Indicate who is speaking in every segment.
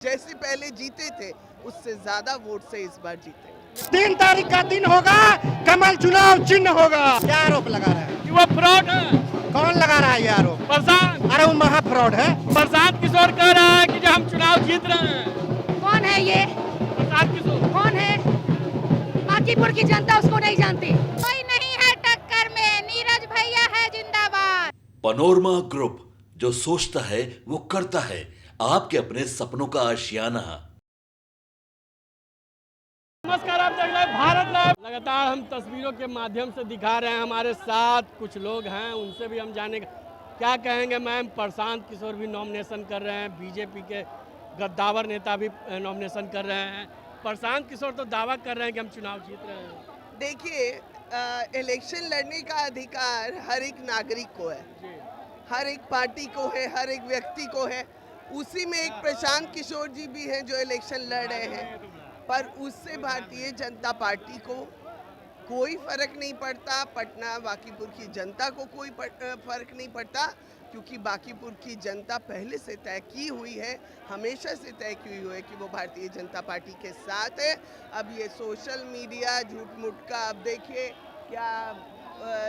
Speaker 1: जैसे पहले जीते थे उससे ज्यादा वोट से इस बार जीते।
Speaker 2: 3 तारीख का दिन होगा, कमल चुनाव चिन्ह होगा। क्या आरोप लगा रहा है?
Speaker 3: वो फ्रॉड है।
Speaker 2: कौन लगा रहा है ये आरोप?
Speaker 3: प्रशांत।
Speaker 2: अरे वो महा फ्रॉड है।
Speaker 3: प्रशांत किशोर कह रहा है कि जो हम चुनाव जीत रहे हैं।
Speaker 4: कौन है ये?
Speaker 3: प्रशांत किशोर।
Speaker 4: कौन है? बांकीपुर की जनता उसको नहीं जानती। कोई नहीं है टक्कर में, नीरज भैया है जिंदाबाद।
Speaker 5: पनोरमा ग्रुप, जो सोचता है वो करता है। आपके अपने सपनों का आशियाना।
Speaker 3: नमस्कार, आप देख रहे हैं भारत लाइव। लगातार हम तस्वीरों के माध्यम से दिखा रहे हैं, हमारे साथ कुछ लोग हैं, उनसे भी हम जाने क्या कहेंगे। मैम, प्रशांत किशोर भी नॉमिनेशन कर रहे हैं, बीजेपी के गद्दावर नेता भी नॉमिनेशन कर रहे हैं। प्रशांत किशोर तो दावा कर रहे हैं कि हम चुनाव जीत रहे हैं।
Speaker 1: देखिए, इलेक्शन लड़ने का अधिकार हर एक नागरिक को है, हर एक पार्टी को है, हर एक व्यक्ति को है। उसी में एक प्रशांत किशोर जी भी हैं जो इलेक्शन लड़ रहे हैं, पर उससे भारतीय जनता पार्टी को कोई फर्क नहीं पड़ता। पटना बांकीपुर की जनता को कोई फर्क नहीं पड़ता, क्योंकि बांकीपुर की जनता पहले से तय की हुई है, हमेशा से तय की हुई है कि वो भारतीय जनता पार्टी के साथ है। अब ये सोशल मीडिया झूठ मूठ का, अब देखिए क्या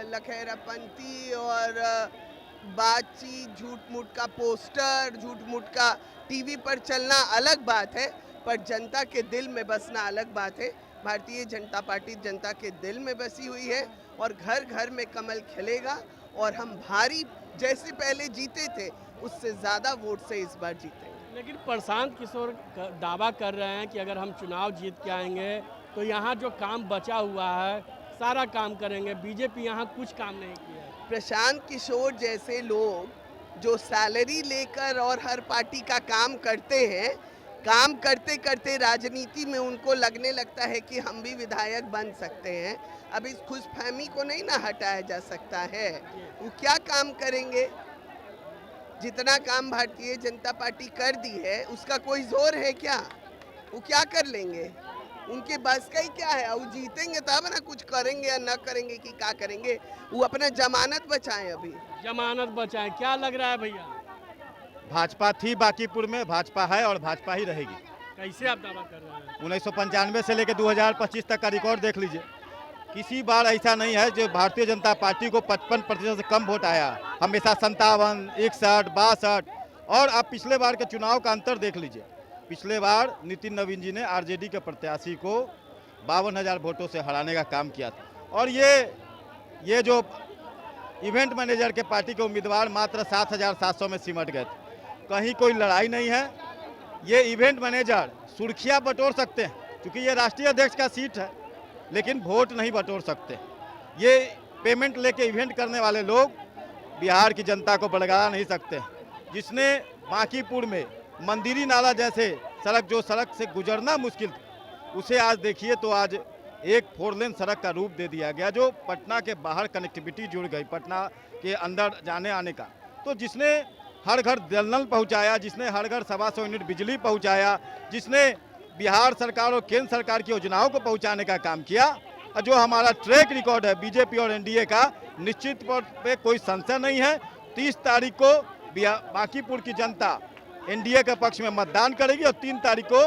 Speaker 1: लखेरापंथी और बातचीत, झूठ मूठ का पोस्टर, झूठ मूठ का टीवी पर चलना अलग बात है, पर जनता के दिल में बसना अलग बात है। भारतीय जनता पार्टी जनता के दिल में बसी हुई है और घर घर में कमल खिलेगा और हम भारी, जैसे पहले जीते थे उससे ज़्यादा वोट से इस बार जीतेंगे।
Speaker 3: लेकिन प्रशांत किशोर दावा कर रहे हैं कि अगर हम चुनाव जीत के आएंगे तो यहाँ जो काम बचा हुआ है सारा काम करेंगे। बीजेपी यहाँ कुछ काम नहीं किया है।
Speaker 1: प्रशांत किशोर जैसे लोग जो सैलरी लेकर और हर पार्टी का काम करते हैं, काम करते करते राजनीति में उनको लगने लगता है कि हम भी विधायक बन सकते हैं। अब इस खुशफहमी को नहीं ना हटाया जा सकता है। वो क्या काम करेंगे? जितना काम भारतीय जनता पार्टी कर दी है उसका कोई जोर है क्या? वो क्या कर लेंगे? उनके बस का ही क्या है? वो जीतेंगे तब ना कुछ करेंगे या ना करेंगे कि क्या करेंगे। वो अपना जमानत बचाएं, अभी
Speaker 3: जमानत बचाएं। क्या लग रहा है भैया?
Speaker 2: भाजपा थी बांकीपुर में, भाजपा है और भाजपा ही रहेगी।
Speaker 3: कैसे आप दावा कर रहे हैं?
Speaker 2: 1995 से लेकर 2025 तक का रिकॉर्ड देख लीजिए। किसी बार ऐसा नहीं है जो भारतीय जनता पार्टी को 55% से कम वोट आया। हमेशा 57, 61, 62। और आप पिछले बार के चुनाव का अंतर देख लीजिए। पिछले बार नितिन नवीन जी ने आरजेडी के प्रत्याशी को 52,000 वोटों से हराने का काम किया था। और ये जो इवेंट मैनेजर के पार्टी के उम्मीदवार मात्र 7,700 में सिमट गए थे। कहीं कोई लड़ाई नहीं है। ये इवेंट मैनेजर सुर्खियां बटोर सकते हैं, क्योंकि ये राष्ट्रीय अध्यक्ष का सीट है, लेकिन वोट नहीं बटोर सकते। ये पेमेंट लेके इवेंट करने वाले लोग बिहार की जनता को बड़गा नहीं सकते। जिसने बांकीपुर में मंदिरी नाला जैसे सड़क, जो सड़क से गुजरना मुश्किल था, उसे आज देखिए तो आज एक 4 लेन सड़क का रूप दे दिया गया, जो पटना के बाहर कनेक्टिविटी जुड़ गई, पटना के अंदर जाने आने का। तो जिसने हर घर जल नल पहुँचाया, जिसने हर घर 125 यूनिट बिजली पहुँचाया, जिसने बिहार सरकार और केंद्र सरकार की योजनाओं को पहुँचाने का काम किया, और जो हमारा ट्रैक रिकॉर्ड है बीजेपी और एनडीए का, निश्चित तौर पे कोई संशय नहीं है। 30 तारीख को बांकीपुर की जनता एनडीए के पक्ष में मतदान करेगी और 3 तारीख को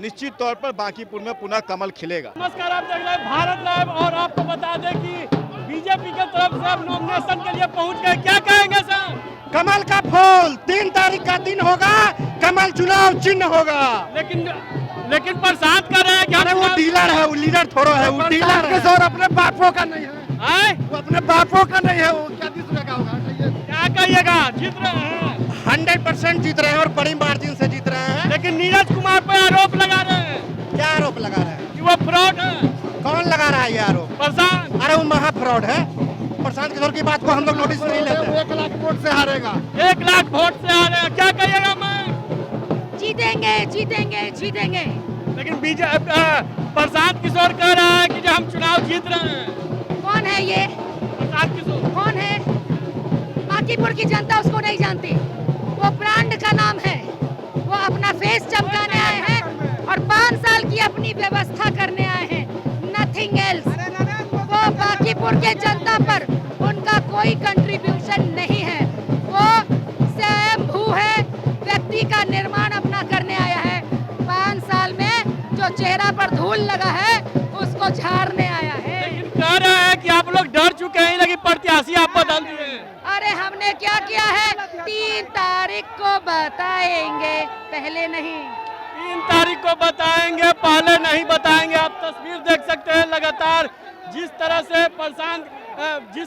Speaker 2: निश्चित तौर पर बांकीपुर में पुनः कमल खिलेगा।
Speaker 3: नमस्कार, आप देख रहे हैं भारत लाइव। और आपको बता दें कि बीजेपी की तरफ से अब नॉमिनेशन के लिए पहुंच गए। क्या कहेंगे सर?
Speaker 2: कमल का फूल, 3 तारीख का दिन होगा, कमल चुनाव चिन्ह होगा।
Speaker 3: लेकिन प्रसाद कर रहे हैं कि
Speaker 2: अरे वो डीलर है, वो लीडर थोड़ा है, वो डीलर है। और अपने बापों का नहीं है, वो अपने बापों का नहीं है। वो क्या दूसरे का होगा?
Speaker 3: क्या कहिएगा? जीत रहे हैं
Speaker 2: 100% जीत रहे हैं और बड़ी मार्जिन से जीत रहे हैं।
Speaker 3: लेकिन नीरज कुमार पे आरोप लगा रहे हैं।
Speaker 2: क्या आरोप लगा रहे हैं?
Speaker 3: कि वो फ्रॉड है।
Speaker 2: कौन लगा रहा है ये आरोप?
Speaker 3: प्रशांत।
Speaker 2: अरे वो महा फ्रॉड है। प्रशांत किशोर की बात को हम लोग नोटिस नहीं लेते। 1 लाख वोट से हारेगा।
Speaker 3: 1 लाख वोट से हारेगा। क्या कहिएगा? मैं
Speaker 4: जीतेंगे जीतेंगे जीतेंगे।
Speaker 3: लेकिन प्रशांत किशोर कह रहा है कि जो हम चुनाव जीत रहे हैं।
Speaker 4: कौन है ये?
Speaker 3: प्रशांत किशोर।
Speaker 4: कौन है? बांकीपुर की जनता उसको नहीं जानती। वो ब्रांड का नाम है, वो अपना फेस चमकाने आए हैं और 5 साल की अपनी व्यवस्था करने आए हैं, नथिंग एल्स। वो बांकीपुर के जनता पर उनका कोई कंट्रीब्यूशन नहीं है। वो स्वयंभू है, व्यक्ति का निर्माण अपना करने आया है। जो चेहरा पर धूल लगा है उसको झाड़ने आया है।
Speaker 3: लेकिन कह रहे हैं कि आप लोग डर चुके हैं, लेकिन प्रत्याशी आप बदल दिए हैं।
Speaker 4: अरे हमने क्या किया है, 3 तारीख को बताएंगे, पहले नहीं।
Speaker 3: 3 तारीख को बताएंगे, पहले नहीं बताएंगे। आप तस्वीर देख सकते हैं लगातार जिस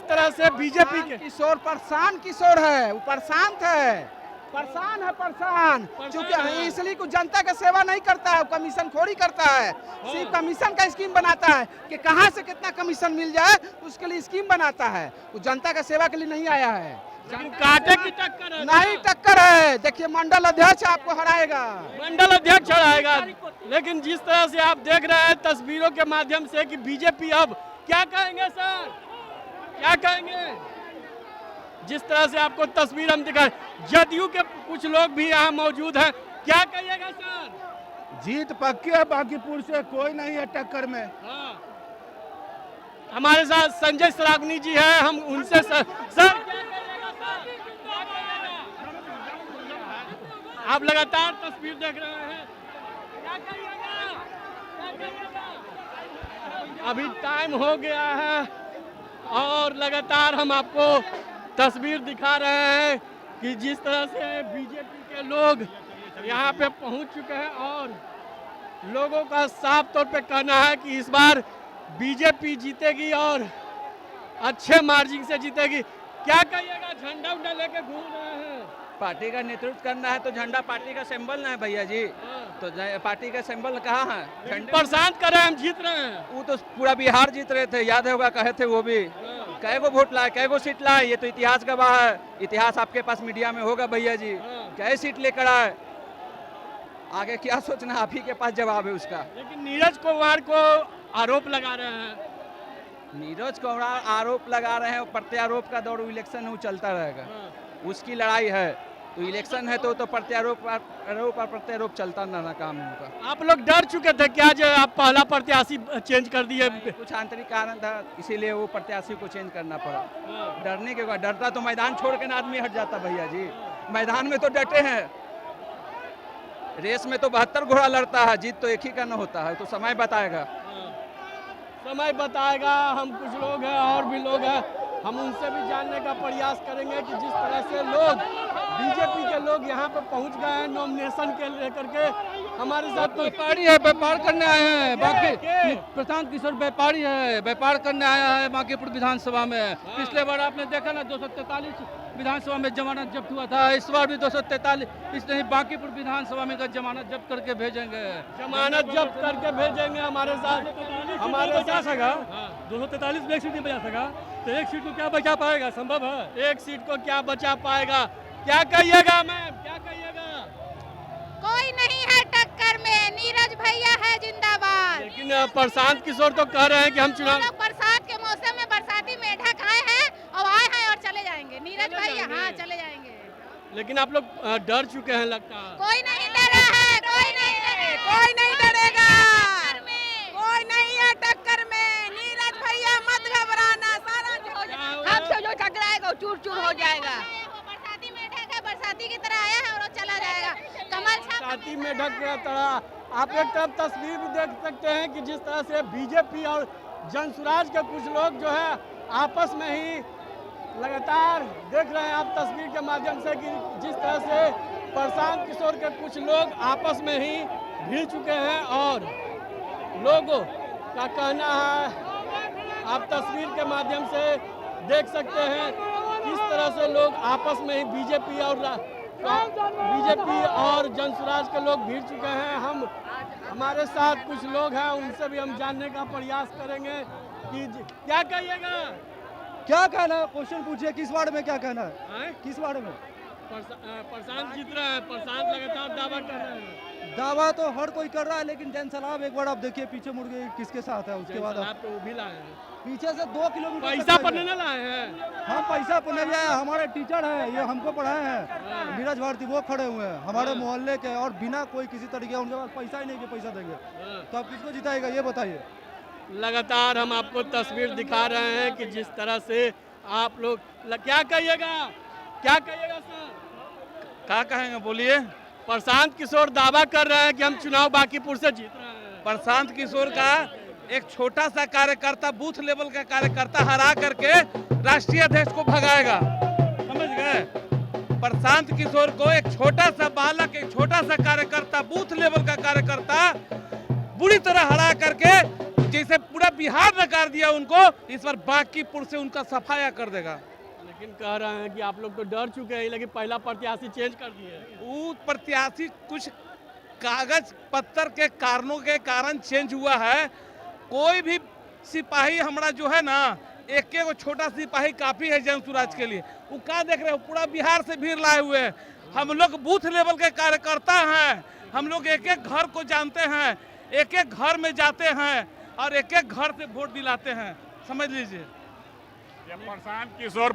Speaker 3: तरह से बीजेपी के
Speaker 6: किशोर परेशान किशोर है, वो परेशान है, परेशान क्योंकि इसलिए कुछ जनता का सेवा नहीं करता है, कमीशन खोरी करता है, सिर्फ कमीशन का स्कीम बनाता है कि कहां से कितना कमीशन मिल जाए उसके लिए स्कीम बनाता है, वो जनता का सेवा के लिए नहीं आया है।
Speaker 3: लेकिन कांटे की टक्कर है,
Speaker 6: नहीं टक्कर है। देखिए मंडल अध्यक्ष आपको हराएगा,
Speaker 3: मंडल अध्यक्ष हराएगा। लेकिन जिस तरह से आप देख रहे हैं तस्वीरों के माध्यम से कि बीजेपी अब क्या कहेंगे सर, क्या कहेंगे? जिस तरह से आपको तस्वीर हम दिखाए, जदयू के कुछ लोग भी यहाँ मौजूद हैं, क्या कहिएगा सर?
Speaker 6: जीत पक्की है, बांकीपुर से कोई नहीं है टक्कर में।
Speaker 3: हाँ। हमारे साथ संजय सरावनी जी हैं, हम उनसे सर क्या कहिएगा सर? क्या कहिएगा? आप लगातार तस्वीर देख रहे हैं, क्या कहिएगा? क्या कहिएगा? अभी टाइम हो गया है और लगातार हम आपको तस्वीर दिखा रहे हैं कि जिस तरह से बीजेपी के लोग यहाँ पे पहुँच चुके हैं और लोगों का साफ तौर पे कहना है कि इस बार बीजेपी जीतेगी और अच्छे मार्जिन से जीतेगी। क्या कहिएगा, झंडा उंडा लेके घूम रहे हैं?
Speaker 7: पार्टी का नेतृत्व करना है तो झंडा पार्टी का सिंबल ना है भैया जी, तो पार्टी का सिंबल कहाँ है? झंडे
Speaker 3: प्रशांत कर रहे हैं, हम जीत रहे हैं।
Speaker 7: वो तो पूरा बिहार जीत रहे थे, याद होगा, कहे थे वो भी। कैगो वोट लाए, कैगो सीट लाए, ये तो इतिहास गवाह है। इतिहास आपके पास मीडिया में होगा भैया जी, कै सीट लेकर आए, आगे क्या सोचना, आप ही के पास जवाब है उसका।
Speaker 3: लेकिन नीरज कुमार को आरोप लगा रहे हैं,
Speaker 7: नीरज कुमार आरोप लगा रहे हैं, प्रत्यारोप का दौर इलेक्शन वो चलता रहेगा, उसकी लड़ाई है। तो इलेक्शन है तो प्रत्यारोप और प्रत्यारोप चलता ना काम उनका।
Speaker 3: आप लोग डर चुके थे क्या जो आप पहला प्रत्याशी चेंज कर दिए?
Speaker 7: कुछ आंतरिक कारण था, इसीलिए वो प्रत्याशी को चेंज करना पड़ा। डरने के बाद, डरता तो मैदान छोड़ के ना आदमी हट जाता भैया जी, मैदान में तो डटे हैं, रेस में तो 72 घोड़ा लड़ता है, जीत तो एक ही का न होता है, तो समय बताएगा।
Speaker 3: समय बताएगा। हम कुछ लोग हैं और भी लोग हैं, हम उनसे भी जानने का प्रयास करेंगे कि जिस तरह से लोग बीजेपी के लोग यहाँ पे पहुँच गए हैं नॉमिनेशन के लेकर के। हमारे साथ
Speaker 8: व्यापारी है, व्यापार करने आए हैं। बाकी प्रशांत किशोर व्यापारी है, व्यापार करने आया है बांकीपुर विधानसभा में। पिछले बार आपने देखा ना 243 विधानसभा में जमानत जब्त हुआ था, इस बार भी 243, इसलिए बांकीपुर विधानसभा में जमानत जब्त करके भेजेंगे,
Speaker 3: जमानत जब्त करके भेजेंगे। हमारे साथ हमारे
Speaker 8: बचा सका 243 में एक सीट नहीं बचा सका, तो एक सीट को क्या बचा पाएगा? संभव है?
Speaker 3: एक सीट को क्या बचा पाएगा? क्या कहिएगा मैम, क्या कहिएगा?
Speaker 4: कोई नहीं है टक्कर में, नीरज भैया है जिंदाबाद।
Speaker 3: लेकिन प्रशांत किशोर तो कह रहे हैं कि हम चुनाव,
Speaker 4: बरसात के मौसम में बरसाती मेढक आए हैं और आए हैं और चले जाएंगे। नीरज भैया हाँ चले जाएंगे।
Speaker 3: लेकिन आप लोग डर चुके हैं लगता है।
Speaker 4: कोई नहीं डरा है, कोई नहीं डरेगा, कोई नहीं डरेगा, कोई नहीं है टक्कर में। नीरज भैया मत घबराना, सारा हमसे जो टकराएगा चूर चूर हो जाएगा। बरसाती मेढक है, बरसाती की तरह आया है और चला जाएगा। कमल
Speaker 3: बरसाती मेढक की तरह आप एक तरफ तस्वीर भी देख सकते हैं कि जिस तरह से बीजेपी और जनसुराज के कुछ लोग जो है आपस में ही लगातार देख रहे हैं आप तस्वीर के माध्यम से कि जिस तरह से प्रशांत किशोर के कुछ लोग आपस में ही भिड़ चुके हैं और लोगों का कहना है, आप तस्वीर के माध्यम से देख सकते हैं किस तरह से लोग आपस में ही बीजेपी और जनसुराज के लोग भिड़ चुके हैं। हम हमारे साथ कुछ लोग हैं, उनसे भी हम जानने का प्रयास करेंगे कि क्या कहिएगा,
Speaker 8: क्या कहना है? क्वेश्चन पूछिए, किस वार्ड में क्या कहना है? किस वार्ड में?
Speaker 3: प्रशांत जीत रहे हैं, प्रशांत लगातार दावा कर रहे हैं।
Speaker 8: दावा तो हर कोई कर रहा है, लेकिन जनसलाब एक बार आप देखिए पीछे मुड़ गए किसके साथ है, उसके बाद
Speaker 3: आप तो वो भी लाए हैं,
Speaker 8: पीछे से 2 किलोमीटर
Speaker 3: पैसा पर नहीं लाए हैं।
Speaker 8: हम पैसा पर नहीं आए, हमारे टीचर हैं, ये हमको पढ़ाए हैं, नीरज भारती, वो खड़े हुए हैं हमारे मोहल्ले के, और बिना कोई किसी तरीके उनके पास पैसा ही नहीं कि पैसा देंगे, तो आप किसको जिताएगा ये बताइए।
Speaker 3: लगातार हम आपको तस्वीर दिखा रहे हैं कि जिस तरह से आप लोग क्या कहिएगा, क्या कहिएगा सर?
Speaker 7: क्या कहेंगे बोलिए।
Speaker 3: प्रशांत किशोर दावा कर रहे हैं कि हम चुनाव बांकीपुर से जीत रहे हैं।
Speaker 7: प्रशांत किशोर का एक छोटा सा कार्यकर्ता, बूथ लेवल का कार्यकर्ता हरा करके राष्ट्रीय अध्यक्ष को भगाएगा, समझ गए। प्रशांत किशोर को एक छोटा सा बालक, एक छोटा सा कार्यकर्ता, बूथ लेवल का कार्यकर्ता बुरी तरह हरा करके, जैसे पूरा बिहार नकार दिया उनको, इस बार बांकीपुर से उनका सफाया कर देगा।
Speaker 3: लेकिन कह रहे हैं कि आप लोग तो डर चुके हैं, लेकिन पहला प्रत्याशी चेंज कर दिए।
Speaker 7: वो प्रत्याशी कुछ कागज पत्तर के कारणों के कारण चेंज हुआ है। कोई भी सिपाही हमारा जो है ना, एक एक छोटा सिपाही काफी है जन स्वराज के लिए। वो क्या देख रहे हो, पूरा बिहार से भीड़ लाए हुए हैं। हम लोग बूथ लेवल के कार्यकर्ता हैं, हम लोग एक एक घर को जानते हैं, एक एक घर में जाते हैं और एक एक घर से वोट दिलाते हैं, समझ लीजिए।
Speaker 9: प्रशांत किशोर